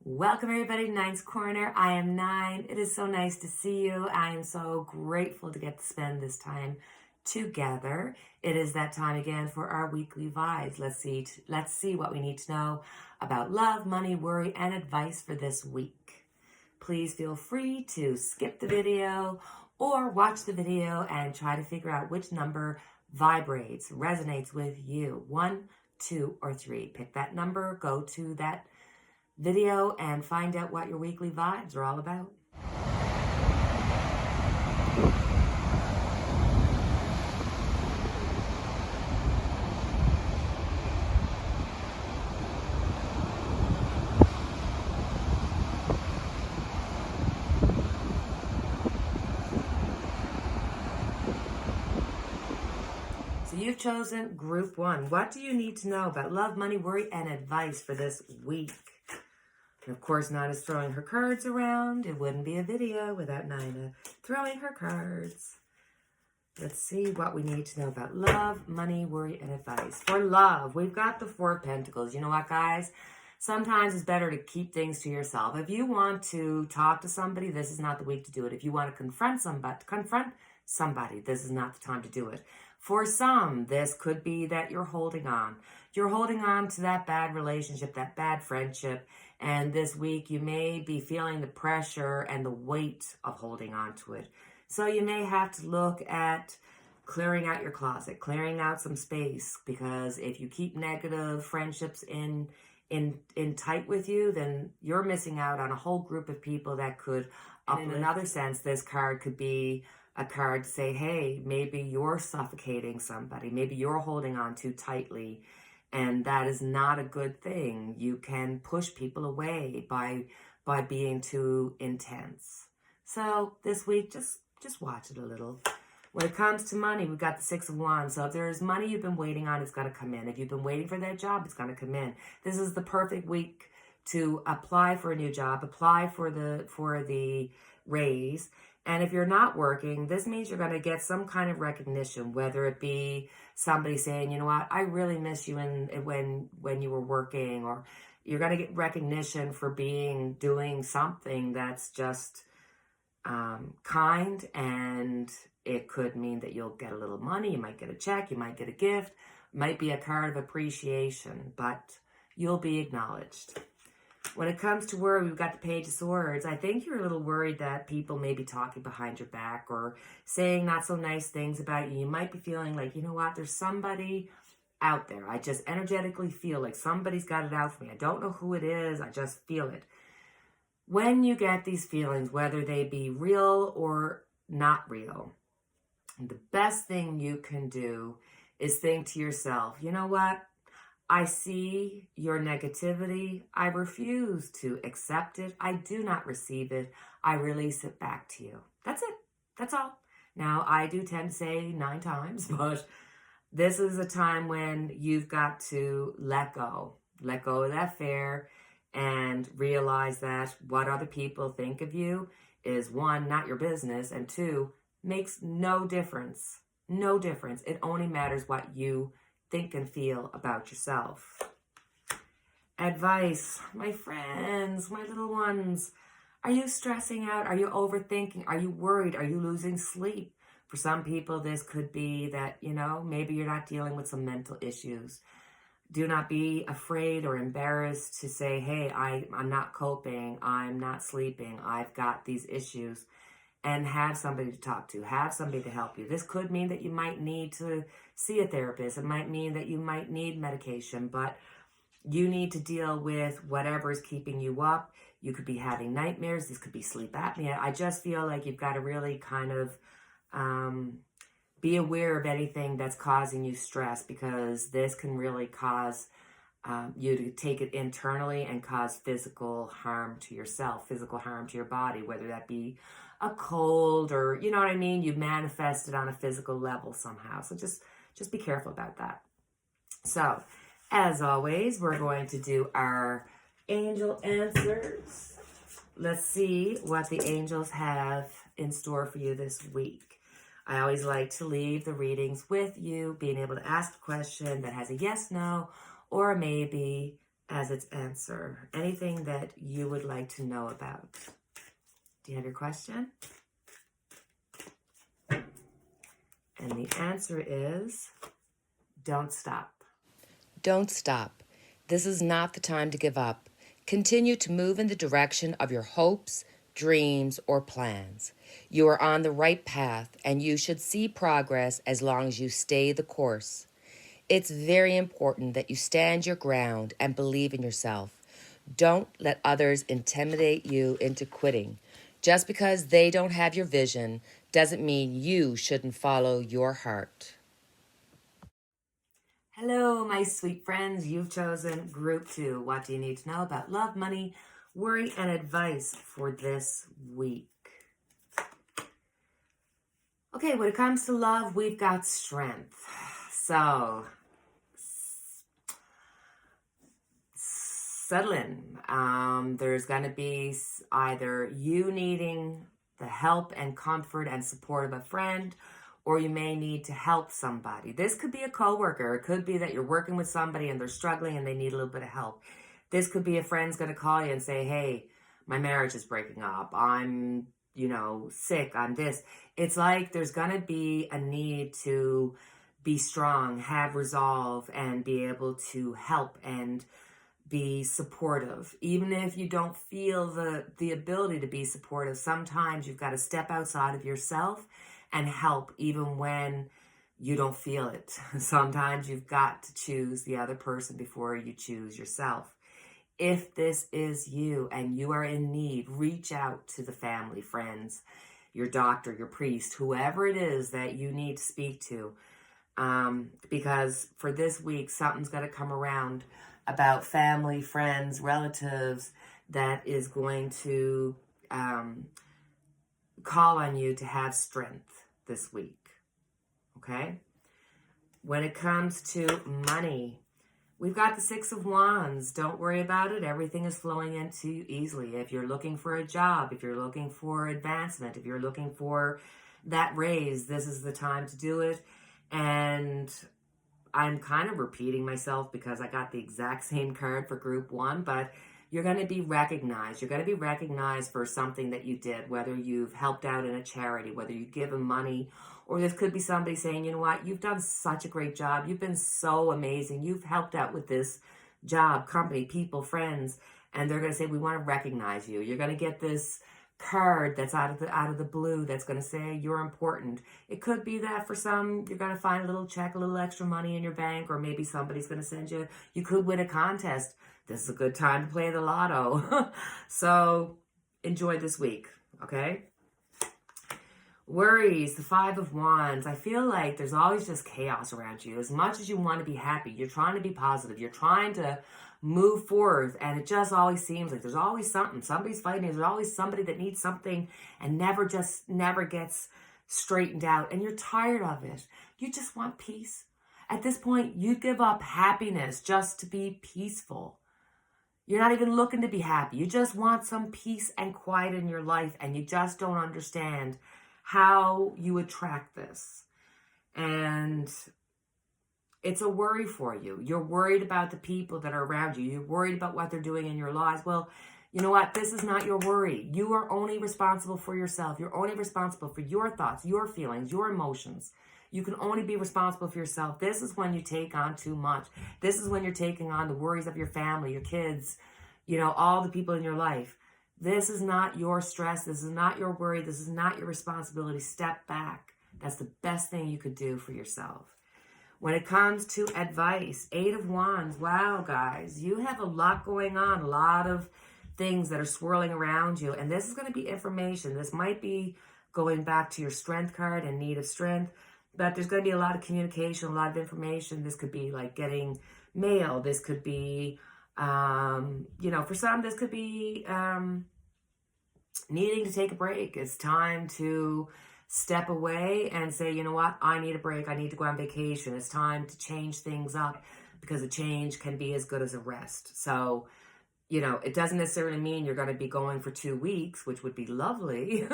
Welcome everybody to Nine's Corner. I am Nine. It is so nice to see you. I am so grateful to get to spend this time together. It is that time again for our weekly vibes. Let's see what we need to know about love, money, worry, and advice for this week. Please feel free to skip the video or watch the video and try to figure out which number vibrates, resonates with you. 1, 2, or 3. Pick that number, go to that video and find out what your weekly vibes are all about. So you've chosen group 1. What do you need to know about love, money, worry, and advice for this week? And of course, Nina's throwing her cards around. It wouldn't be a video without Nina throwing her cards. Let's see what we need to know about love, money, worry, and advice. For love, we've got the 4 of Pentacles. You know what, guys? Sometimes it's better to keep things to yourself. If you want to talk to somebody, this is not the week to do it. If you want to confront somebody, this is not the time to do it. For some, this could be that you're holding on. You're holding on to that bad relationship, that bad friendship. And this week, you may be feeling the pressure and the weight of holding on to it. So you may have to look at clearing out your closet, clearing out some space. Because if you keep negative friendships in tight with you, then you're missing out on a whole group of people that could uplift. In another sense, this card could be a card to say, hey, maybe you're suffocating somebody. Maybe you're holding on too tightly. And that is not a good thing. You can push people away by being too intense. So this week, just watch it a little. When it comes to money, we've got the 6 of Wands. So if there's money you've been waiting on, it's going to come in. If you've been waiting for that job, it's going to come in. This is the perfect week to apply for a new job, apply for the raise. And if you're not working, this means you're going to get some kind of recognition, whether it be somebody saying, you know what, I really miss you when you were working, or you're going to get recognition for doing something that's just kind, and it could mean that you'll get a little money, you might get a check, you might get a gift, might be a card of appreciation, but you'll be acknowledged. When it comes to worry, we've got the Page of Swords. I think you're a little worried that people may be talking behind your back or saying not so nice things about you. You might be feeling like, you know what, there's somebody out there. I just energetically feel like somebody's got it out for me. I don't know who it is. I just feel it. When you get these feelings, whether they be real or not real, the best thing you can do is think to yourself, you know what? I see your negativity. I refuse to accept it. I do not receive it. I release it back to you. That's it. That's all. Now, I do tend to say 9 times, but this is a time when you've got to let go. Let go of that fear and realize that what other people think of you is, 1, not your business, and 2, makes no difference. No difference. It only matters what you think and feel about yourself. Advice, my friends, my little ones. Are you stressing out? Are you overthinking? Are you worried? Are you losing sleep? For some people, this could be that, maybe you're not dealing with some mental issues. Do not be afraid or embarrassed to say, hey, I'm not coping. I'm not sleeping. I've got these issues. And have somebody to talk to, have somebody to help you. This could mean that you might need to see a therapist. It might mean that you might need medication, but you need to deal with whatever is keeping you up. You could be having nightmares. This could be sleep apnea. I just feel like you've got to really kind of be aware of anything that's causing you stress, because this can really cause you to take it internally and cause physical harm to yourself, physical harm to your body, whether that be a cold or, you know what I mean? You manifest it on a physical level somehow. So just be careful about that. So, as always, we're going to do our angel answers. Let's see what the angels have in store for you this week. I always like to leave the readings with you, being able to ask a question that has a yes, no, or a maybe, as its answer. Anything that you would like to know about. Do you have your question? And the answer is, don't stop. Don't stop. This is not the time to give up. Continue to move in the direction of your hopes, dreams, or plans. You are on the right path, and you should see progress as long as you stay the course. It's very important that you stand your ground and believe in yourself. Don't let others intimidate you into quitting. Just because they don't have your vision doesn't mean you shouldn't follow your heart. Hello, my sweet friends. You've chosen Group 2. What do you need to know about love, money, worry, and advice for this week? Okay, when it comes to love, we've got strength. So, settle in. There's going to be either you needing the help and comfort and support of a friend, or you may need to help somebody. This could be a coworker. It could be that you're working with somebody and they're struggling and they need a little bit of help. This could be a friend's going to call you and say, hey, my marriage is breaking up. I'm, sick. I'm this. It's like there's going to be a need to be strong, have resolve, and be able to help and be supportive. Even if you don't feel the ability to be supportive, sometimes you've got to step outside of yourself and help even when you don't feel it. Sometimes you've got to choose the other person before you choose yourself. If this is you and you are in need, reach out to the family, friends, your doctor, your priest, whoever it is that you need to speak to. Because for this week, something's going to come around about family, friends, relatives that is going to call on you to have strength this week. Okay? When it comes to money, we've got the Six of Wands. Don't worry about it. Everything is flowing into you easily. If you're looking for a job, if you're looking for advancement, if you're looking for that raise, this is the time to do it. And I'm kind of repeating myself because I got the exact same card for Group 1, but you're going to be recognized. You're going to be recognized for something that you did, whether you've helped out in a charity, whether you've given money, or this could be somebody saying, you know what, you've done such a great job. You've been so amazing. You've helped out with this job, company, people, friends, and they're going to say, we want to recognize you. You're going to get this card that's out of the blue that's going to say you're important. It could be that for some you're going to find a little check, a little extra money in your bank, or maybe somebody's going to send you. You could win a contest. This is a good time to play the lotto. So enjoy this week, okay? Worries, the Five of Wands. I feel like there's always just chaos around you. As much as you want to be happy, you're trying to be positive. You're trying to move forward, and it just always seems like there's always something. Somebody's fighting. There's always somebody that needs something and never gets straightened out, and you're tired of it. You just want peace. At this point, you give up happiness just to be peaceful. You're not even looking to be happy. You just want some peace and quiet in your life, and you just don't understand how you attract this. And it's a worry for you. You're worried about the people that are around you. You're worried about what they're doing in your lives. Well, you know what? This is not your worry. You are only responsible for yourself. You're only responsible for your thoughts, your feelings, your emotions. You can only be responsible for yourself. This is when you take on too much. This is when you're taking on the worries of your family, your kids, all the people in your life. This is not your stress. This is not your worry. This is not your responsibility. Step back. That's the best thing you could do for yourself. When it comes to advice, Eight of Wands. Wow, guys, you have a lot going on, a lot of things that are swirling around you. And this is going to be information. This might be going back to your strength card and need of strength. But there's going to be a lot of communication, a lot of information. This could be like getting mail. This could be, for some, this could be needing to take a break. It's time to step away and say, you know what, I need a break. I need to go on vacation. It's time to change things up because a change can be as good as a rest. So, it doesn't necessarily mean you're going to be going for 2 weeks, which would be lovely,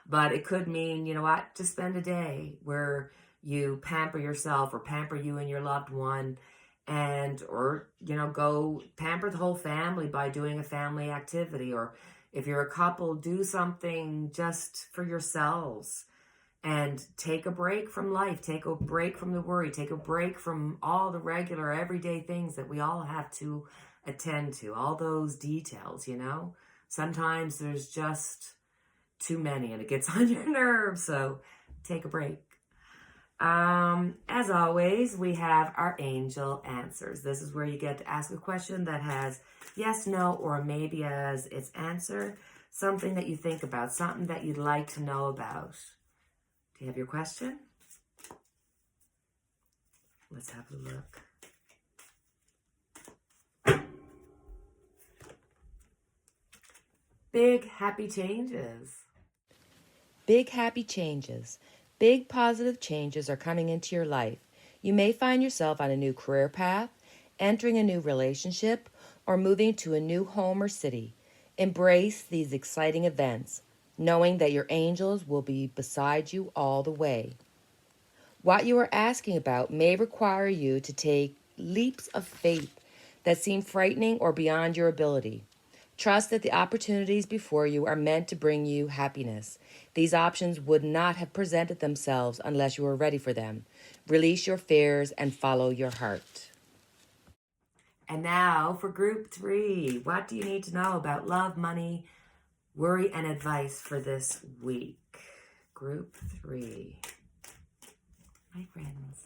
but it could mean, you know what, just spend a day where you pamper yourself or pamper you and your loved one and, or, go pamper the whole family by doing a family activity. Or if you're a couple, do something just for yourselves and take a break from life, take a break from the worry, take a break from all the regular everyday things that we all have to attend to, all those details. Sometimes there's just too many and it gets on your nerves, so take a break. As always, we have our angel answers. This is where you get to ask a question that has yes, no, or maybe as its answer, something that you think about, something that you'd like to know about. Do you have your question? Let's have a look. Big happy changes. Big happy changes. Big positive changes are coming into your life. You may find yourself on a new career path, entering a new relationship, or moving to a new home or city. Embrace these exciting events, knowing that your angels will be beside you all the way. What you are asking about may require you to take leaps of faith that seem frightening or beyond your ability. Trust that the opportunities before you are meant to bring you happiness. These options would not have presented themselves unless you were ready for them. Release your fears and follow your heart. And now for group 3. What do you need to know about love, money, worry, and advice for this week? Group 3. My friends.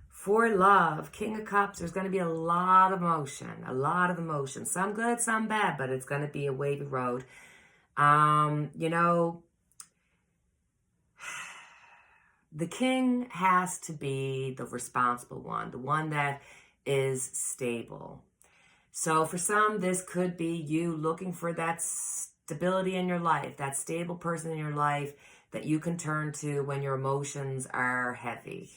For love, King of Cups, there's going to be a lot of emotion. Some good, some bad, but it's going to be a wavy road. The king has to be the responsible one, the one that is stable. So for some, this could be you looking for that stability in your life, that stable person in your life that you can turn to when your emotions are heavy.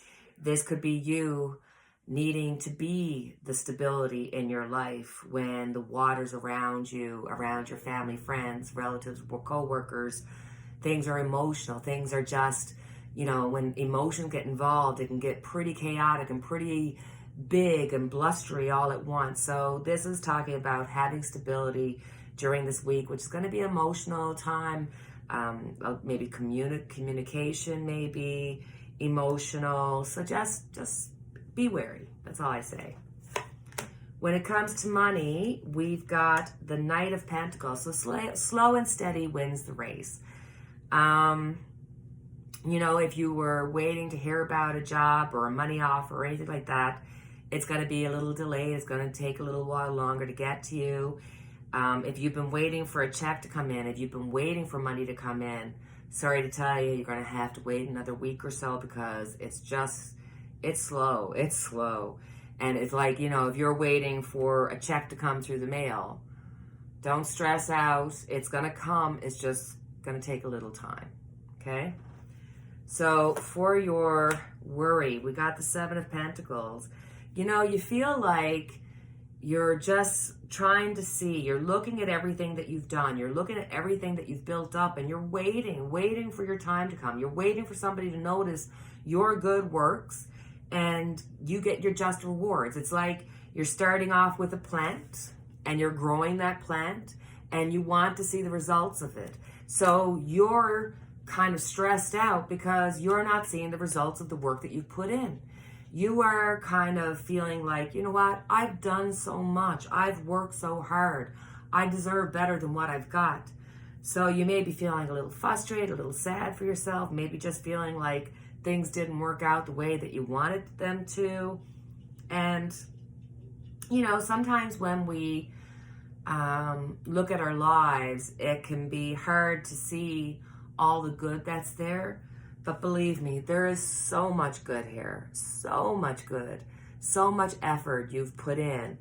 This could be you needing to be the stability in your life when the waters around you, around your family, friends, relatives, co-workers, things are emotional. Things are just, when emotions get involved, it can get pretty chaotic and pretty big and blustery all at once. So this is talking about having stability during this week, which is going to be an emotional time, maybe communication, maybe emotional. So just be wary. That's all I say. When it comes to money, we've got the Knight of Pentacles. So slow and steady wins the race. If you were waiting to hear about a job or a money offer or anything like that, it's going to be a little delayed. It's going to take a little while longer to get to you. If you've been waiting for a check to come in, if you've been waiting for money to come in, sorry to tell you, you're going to have to wait another week or so because it's slow. It's slow. And it's like, if you're waiting for a check to come through the mail, don't stress out. It's going to come. It's just going to take a little time. Okay? So for your worry, we got the Seven of Pentacles. You feel like you're just trying to see, you're looking at everything that you've done, you're looking at everything that you've built up, and you're waiting for your time to come. You're waiting for somebody to notice your good works, and you get your just rewards. It's like you're starting off with a plant, and you're growing that plant, and you want to see the results of it. So you're kind of stressed out because you're not seeing the results of the work that you've put in. You are kind of feeling like, I've done so much. I've worked so hard. I deserve better than what I've got. So you may be feeling a little frustrated, a little sad for yourself, maybe just feeling like things didn't work out the way that you wanted them to. And, sometimes when we look at our lives, it can be hard to see all the good that's there. But believe me, there is so much good here, so much good, so much effort you've put in.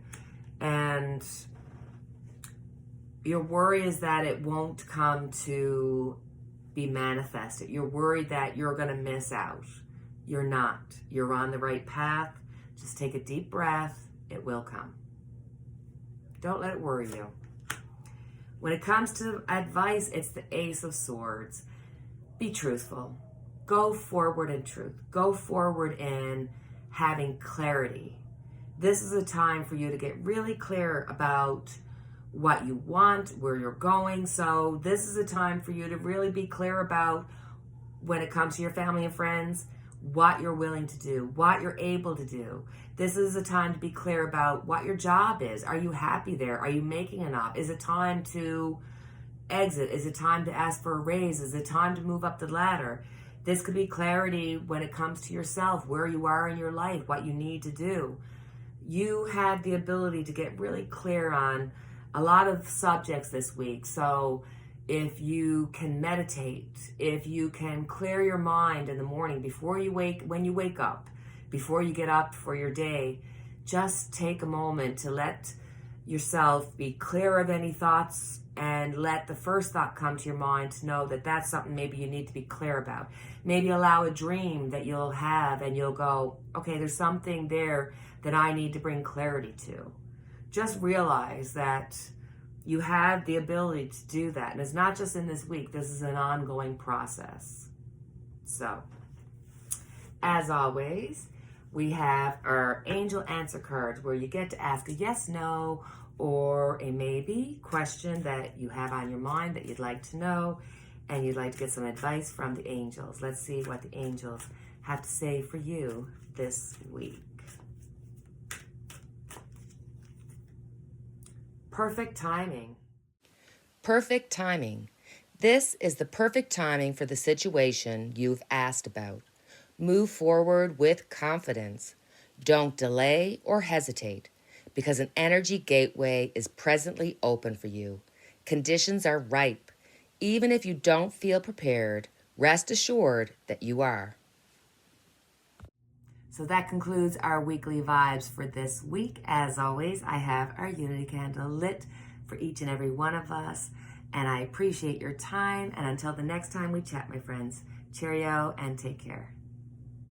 And your worry is that it won't come to be manifested. You're worried that you're going to miss out. You're not. You're on the right path. Just take a deep breath. It will come. Don't let it worry you. When it comes to advice, it's the Ace of Swords. Be truthful. Go forward in truth. Go forward in having clarity. This is a time for you to get really clear about what you want, where you're going. So this is a time for you to really be clear about, when it comes to your family and friends, what you're willing to do, what you're able to do. This is a time to be clear about what your job is. Are you happy there? Are you making enough? Is it time to exit? Is it time to ask for a raise? Is it time to move up the ladder? This could be clarity when it comes to yourself, where you are in your life, what you need to do. You had the ability to get really clear on a lot of subjects this week. So if you can meditate, if you can clear your mind in the morning when you wake up, before you get up for your day, just take a moment to let yourself be clear of any thoughts and let the first thought come to your mind to know that that's something maybe you need to be clear about. Maybe allow a dream that you'll have and you'll go, okay, there's something there that I need to bring clarity to. Just realize that you have the ability to do that. And it's not just in this week. This is an ongoing process. So, as always, we have our angel answer cards where you get to ask a yes, no, or a maybe question that you have on your mind that you'd like to know and you'd like to get some advice from the angels. Let's see what the angels have to say for you this week. Perfect timing. Perfect timing. This is the perfect timing for the situation you've asked about. Move forward with confidence. Don't delay or hesitate, because an energy gateway is presently open for you. Conditions are ripe. Even if you don't feel prepared, rest assured that you are. So that concludes our weekly vibes for this week. As always, I have our unity candle lit for each and every one of us. And I appreciate your time. And until the next time we chat, my friends, cheerio and take care.